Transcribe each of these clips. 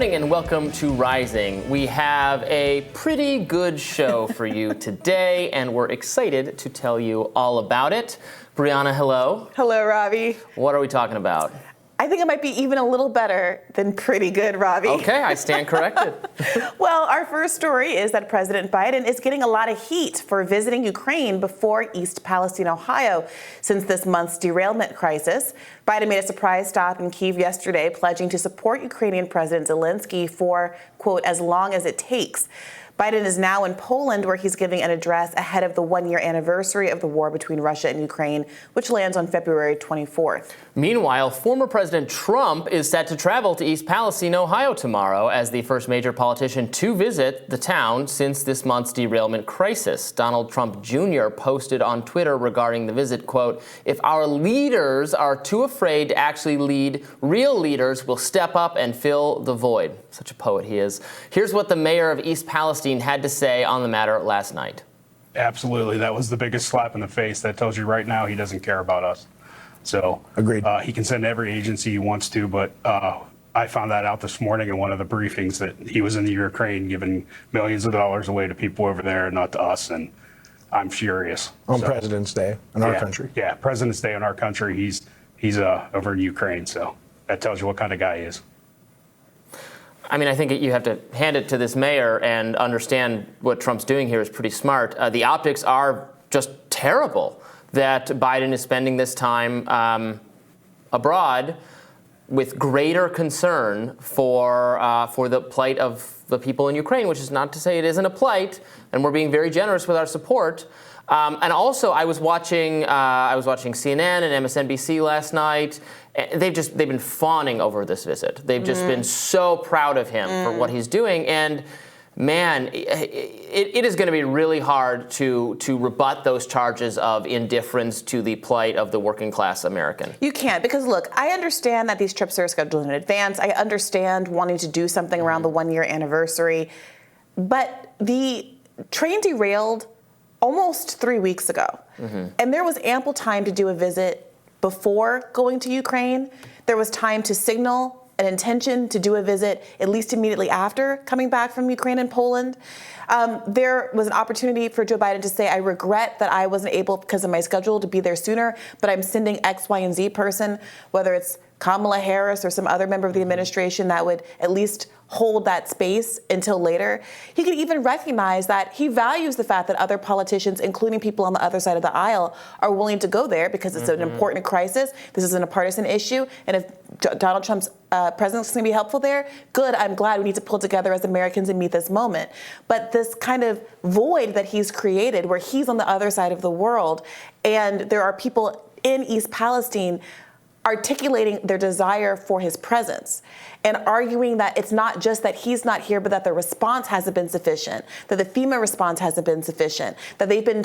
morning and welcome to Rising. We have a pretty good show for you today, and we're excited to tell you all about it. Briahna, hello. Hello, Robby. What are we talking about? I think it might be even a little better than pretty good, Robby. Okay, I stand corrected. Well, our first story is that President Biden is getting a lot of heat for visiting Ukraine before East Palestine, Ohio, since this month's derailment crisis. Biden made a surprise stop in Kyiv yesterday, pledging to support Ukrainian President Zelensky for, quote, as long as it takes. Biden is now in Poland, where he's giving an address ahead of the one-year anniversary of the war between Russia and Ukraine, which lands on February 24th. Meanwhile, former President Trump is set to travel to East Palestine, Ohio tomorrow as the first major politician to visit the town since this month's derailment crisis. Donald Trump Jr. posted on Twitter regarding the visit, quote, "If our leaders are too afraid to actually lead, real leaders will step up and fill the void." Such a poet he is. Here's what the mayor of East Palestine had to say on the matter last night. Absolutely. That was the biggest slap in the face. That tells you right now he doesn't care about us. So agreed. He can send every agency he wants to, but I found that out this morning in one of the briefings that he was in the Ukraine giving millions of dollars away to people over there, not to us, and I'm furious. On President's Day in our country. Yeah, President's Day in our country. He's over in Ukraine, so that tells you what kind of guy he is. I mean, I think you have to hand it to this mayor and understand what Trump's doing here is pretty smart. The optics are just terrible that Biden is spending this time abroad with greater concern for the plight of the people in Ukraine, which is not to say it isn't a plight, and we're being very generous with our support. And also, I was watching CNN and MSNBC last night. They've been fawning over this visit. They've just been so proud of him for what he's doing. And man, it is going to be really hard to rebut those charges of indifference to the plight of the working class American. You can't, because look, I understand that these trips are scheduled in advance. I understand wanting to do something around the one-year anniversary. But the train derailed almost 3 weeks ago. And there was ample time to do a visit before going to Ukraine. There was time to signal an intention to do a visit at least immediately after coming back from Ukraine and Poland. There was an opportunity for Joe Biden to say, I regret that I wasn't able, because of my schedule, to be there sooner, but I'm sending X, Y, and Z person, whether it's Kamala Harris or some other member of the administration that would at least hold that space until later. He could even recognize that he values the fact that other politicians, including people on the other side of the aisle, are willing to go there because it's an important crisis. This isn't a partisan issue. And if Donald Trump's presidency is going to be helpful there, good, I'm glad. We need to pull together as Americans and meet this moment. But this kind of void that he's created where he's on the other side of the world and there are people in East Palestine articulating their desire for his presence and arguing that it's not just that he's not here, but that the response hasn't been sufficient, that the FEMA response hasn't been sufficient, that they've been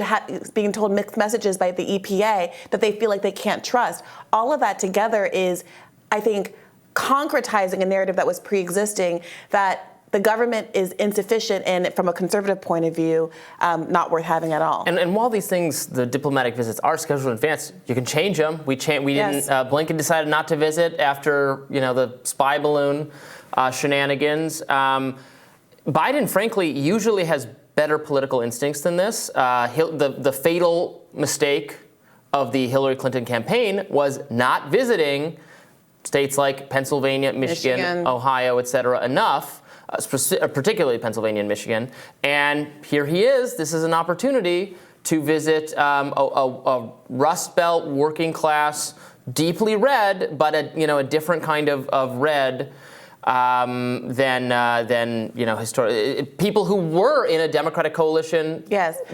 being told mixed messages by the EPA that they feel like they can't trust. All of that together is, I think, concretizing a narrative that was pre-existing, that the government is insufficient and, from a conservative point of view, not worth having at all. And while these things, the diplomatic visits, are scheduled in advance, you can change them. We didn't. Blinken decided not to visit after the spy balloon shenanigans. Biden, frankly, usually has better political instincts than this. The fatal mistake of the Hillary Clinton campaign was not visiting states like Pennsylvania, Michigan, Ohio, et cetera, enough. Particularly Pennsylvania and Michigan. And here he is. This is an opportunity to visit a Rust Belt working class, deeply red, but a different kind of red than people who were in a Democratic coalition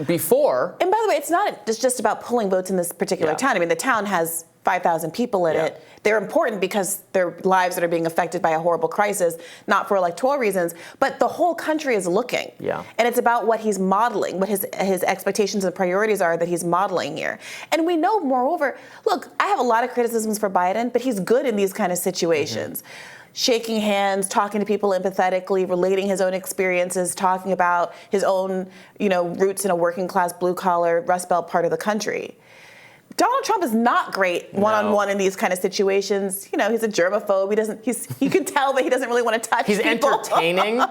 before. And by the way, it's not just about pulling votes in this particular town. I mean, the town has 5,000 people in it. They're important because they're lives that are being affected by a horrible crisis, not for electoral reasons, but the whole country is looking. And it's about what he's modeling, what his expectations and priorities are that he's modeling here. And we know, moreover, look, I have a lot of criticisms for Biden, but he's good in these kind of situations. Shaking hands, talking to people empathetically, relating his own experiences, talking about his own, roots in a working class, blue collar, Rust Belt part of the country. Donald Trump is not great one-on-one in these kind of situations. You know, he's a germaphobe. You can tell that he doesn't really want to touch people. He's entertaining.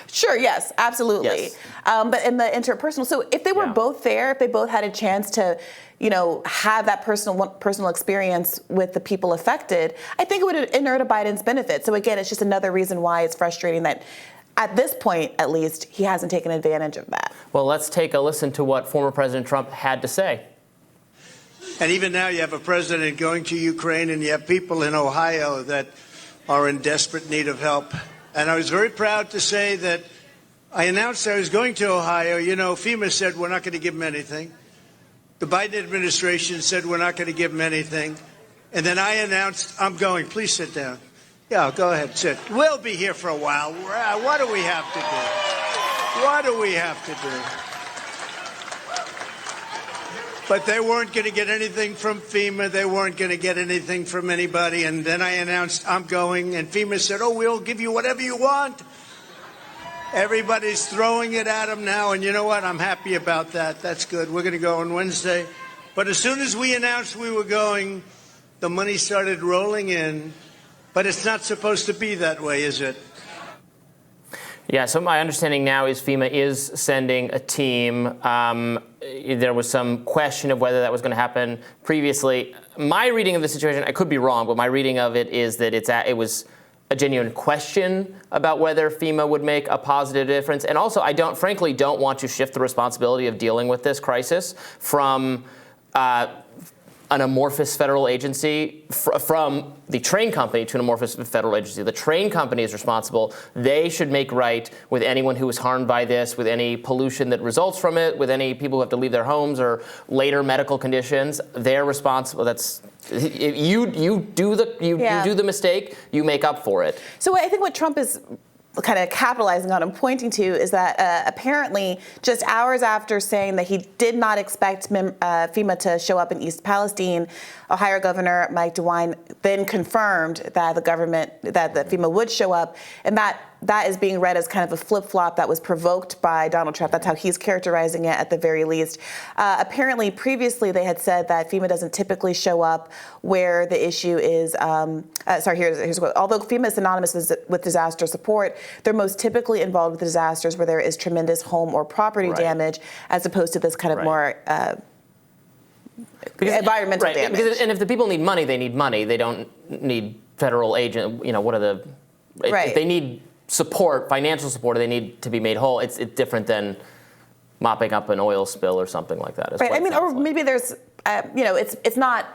Sure, yes, absolutely. Yes. But in the interpersonal, so if they were both there, if they both had a chance to, you know, have that personal experience with the people affected, I think it would inure to Biden's benefit. So again, it's just another reason why it's frustrating that at this point, at least, he hasn't taken advantage of that. Well, let's take a listen to what former President Trump had to say. And even now you have a president going to Ukraine, and you have people in Ohio that are in desperate need of help. And I was very proud to say that I announced I was going to Ohio. You know, FEMA said we're not going to give them anything. The Biden administration said we're not going to give them anything. And then I announced I'm going. Please sit down. Yeah, go ahead, sit. We'll be here for a while. What do we have to do? What do we have to do? But they weren't going to get anything from FEMA. They weren't going to get anything from anybody. And then I announced I'm going. And FEMA said, oh, we'll give you whatever you want. Everybody's throwing it at them now. And you know what? I'm happy about that. That's good. We're going to go on Wednesday. But as soon as we announced we were going, the money started rolling in. But it's not supposed to be that way, is it? Yeah, so my understanding now is FEMA is sending a team. There was some question of whether that was going to happen previously. My reading of the situation, I could be wrong, but my reading of it is that it was a genuine question about whether FEMA would make a positive difference. And also, I frankly don't want to shift the responsibility of dealing with this crisis from an amorphous federal agency, from the train company to an amorphous federal agency. The train company is responsible. They should make right with anyone who is harmed by this, with any pollution that results from it, with any people who have to leave their homes or later medical conditions. They're responsible. You do the mistake, you make up for it. So I think what Trump is kind of capitalizing on and pointing to is that apparently just hours after saying that he did not expect FEMA to show up in East Palestine, Ohio Governor Mike DeWine then confirmed that the FEMA would show up, and that is being read as kind of a flip-flop that was provoked by Donald Trump. That's how he's characterizing it at the very least. Apparently, previously they had said that FEMA doesn't typically show up where the issue is, here's what, although FEMA is synonymous with disaster support, they're most typically involved with disasters where there is tremendous home or property damage, as opposed to this kind of more environmental damage. And if the people need money, they need money. They don't need federal agent, what are the, if they need support, financial support, they need to be made whole. It's different than mopping up an oil spill or something like that. Right. I mean, or maybe there's, it's not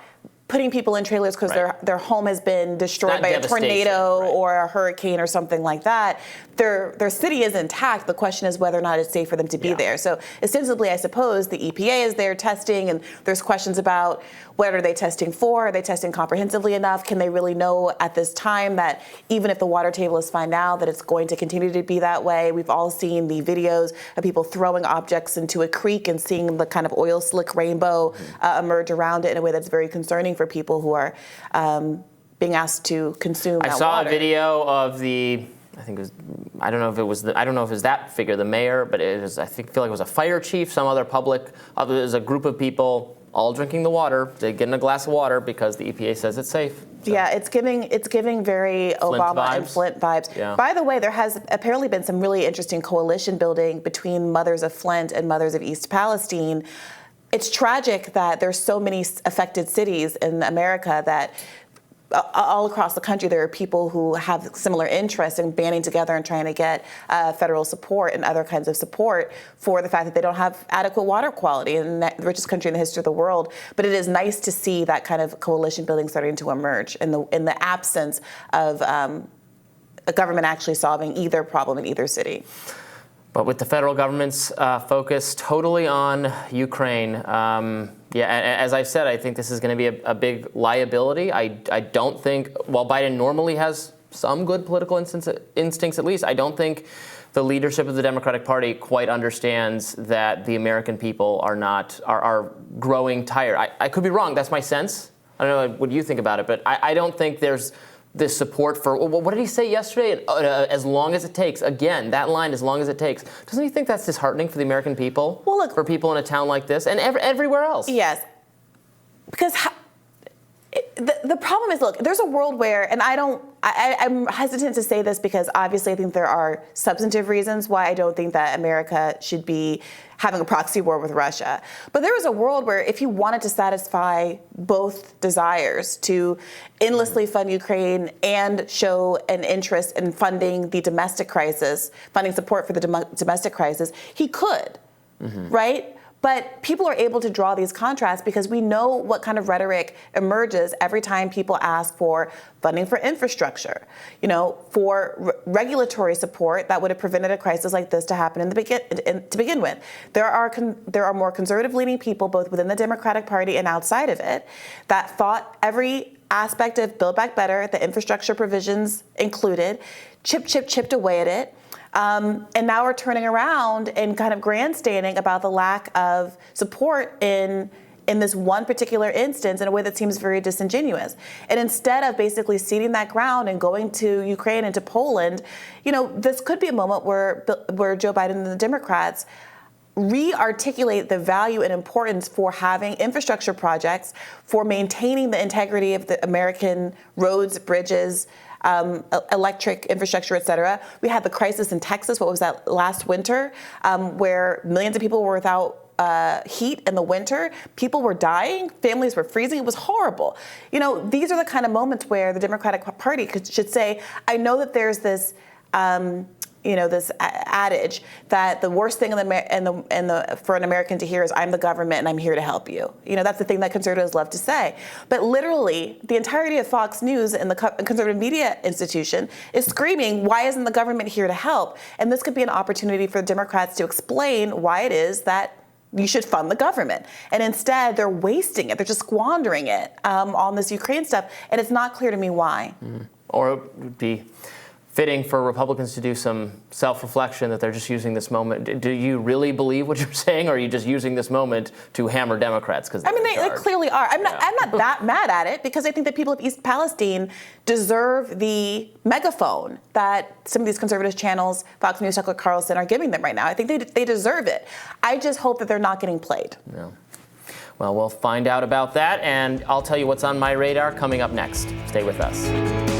putting people in trailers because their home has been destroyed by a tornado or a hurricane or something like that. Their city is intact. The question is whether or not it's safe for them to be there. So ostensibly, I suppose, the EPA is there testing, and there's questions about what are they testing for? Are they testing comprehensively enough? Can they really know at this time that even if the water table is fine now, that it's going to continue to be that way? We've all seen the videos of people throwing objects into a creek and seeing the kind of oil slick rainbow emerge around it in a way that's very concerning for people who are being asked to consume that water. I saw a video of I don't know if it was that figure, the mayor, but it was, I feel like it was a fire chief, some other public, there's a group of people all drinking the water. They get in a glass of water because the EPA says it's safe. So. Yeah, it's giving very Flint Obama vibes. and Flint vibes. Yeah. By the way, there has apparently been some really interesting coalition building between Mothers of Flint and Mothers of East Palestine. It's tragic that there's so many affected cities in America that all across the country, there are people who have similar interests in banding together and trying to get federal support and other kinds of support for the fact that they don't have adequate water quality in the richest country in the history of the world. But it is nice to see that kind of coalition building starting to emerge in the absence of a government actually solving either problem in either city. But with the federal government's focus totally on Ukraine, as I've said, I think this is going to be a big liability. I don't think, while Biden normally has some good political instincts at least, I don't think the leadership of the Democratic Party quite understands that the American people are growing tired. I could be wrong. That's my sense. I don't know what you think about it, but I don't think there's this support for, what did he say yesterday? As long as it takes. Again, that line, as long as it takes. Doesn't he think that's disheartening for the American people? Well, look, for people in a town like this and everywhere else? Yes. because the problem is, look, there's a world where, and I'm hesitant to say this because obviously I think there are substantive reasons why I don't think that America should be having a proxy war with Russia. But there is a world where if you wanted to satisfy both desires to endlessly fund Ukraine and show an interest in funding the domestic crisis, funding support for the domestic crisis, he could, right? But people are able to draw these contrasts because we know what kind of rhetoric emerges every time people ask for funding for infrastructure, for regulatory support that would have prevented a crisis like this to happen to begin with. There are more conservative-leaning people, both within the Democratic Party and outside of it, that thought every aspect of Build Back Better, the infrastructure provisions included, chipped away at it. And now we're turning around and kind of grandstanding about the lack of support in this one particular instance in a way that seems very disingenuous. And instead of basically ceding that ground and going to Ukraine and to Poland, this could be a moment where Joe Biden and the Democrats re-articulate the value and importance for having infrastructure projects, for maintaining the integrity of the American roads, bridges, electric infrastructure, et cetera. We had the crisis in Texas, what was that, last winter, where millions of people were without heat in the winter. People were dying. Families were freezing. It was horrible. These are the kind of moments where the Democratic Party should say, I know that there's this this adage that the worst thing for an American to hear is I'm the government and I'm here to help you. That's the thing that conservatives love to say. But literally, the entirety of Fox News and the conservative media institution is screaming, why isn't the government here to help? And this could be an opportunity for Democrats to explain why it is that you should fund the government. And instead, they're wasting it. They're just squandering it on this Ukraine stuff. And it's not clear to me why. Or it would be fitting for Republicans to do some self-reflection that they're just using this moment. Do you really believe what you're saying, or are you just using this moment to hammer Democrats? Because they clearly are. I'm not that mad at it because I think that people of East Palestine deserve the megaphone that some of these conservative channels, Fox News, Tucker Carlson, are giving them right now. I think they deserve it. I just hope that they're not getting played. No. Well, we'll find out about that, and I'll tell you what's on my radar coming up next. Stay with us.